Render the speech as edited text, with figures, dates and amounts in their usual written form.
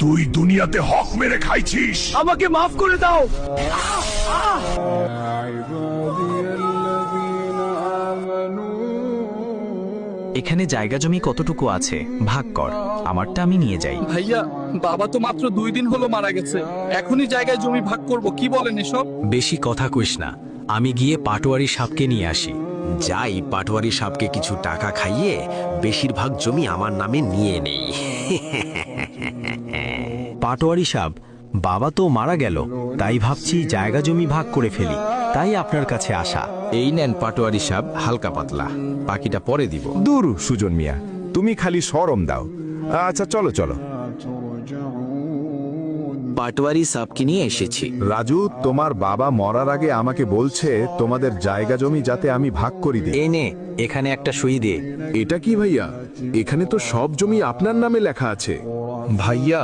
তুই দুনিয়াতে হক মেরে খাইছিস। আমাকে মাফ করে দাও। এখানে জায়গা জমি কতটুকু আছে ভাগ কর, আমারটা আমি নিয়ে যাই। ভাইয়া, বাবা তো মাত্র 2 দিন হলো মারা গেছে, এখনই জায়গায় জমি ভাগ করব, কি বলেন এসব? বেশি কথা কইস না, আমি গিয়ে পাটোয়ারি সাপকে নিয়ে আসি। যাই পাটোয়ারি সাপকে কিছু টাকা খাইয়ে বেশিরভাগ জমি আমার নামে নিয়ে নেই। পাটোয়ারি সাপ, বাবা তো মারা গেল, তাই ভাবছি জায়গা জমি ভাগ করে ফেলি, তাই আপনার কাছে আসা। এই নেন পাটোয়ারি সাপ, হালকা পাতলা, বাকিটা পরে দিব। দূর সুজন মিয়া, তুমি খালি শরম দাও। আচ্ছা চলো চলো। পাটোয়ারি সাপকে নিয়ে এসেছি। রাজু, তোমার বাবা মরার আগে আমাকে বলছে তোমাদের জায়গা জমি যাতে আমি ভাগ করি দিই। এই নে, এখানে একটা সই দে। এটা কি ভাইয়া? এখানে তো সব জমি আপনার নামে লেখা আছে। ভাইয়া,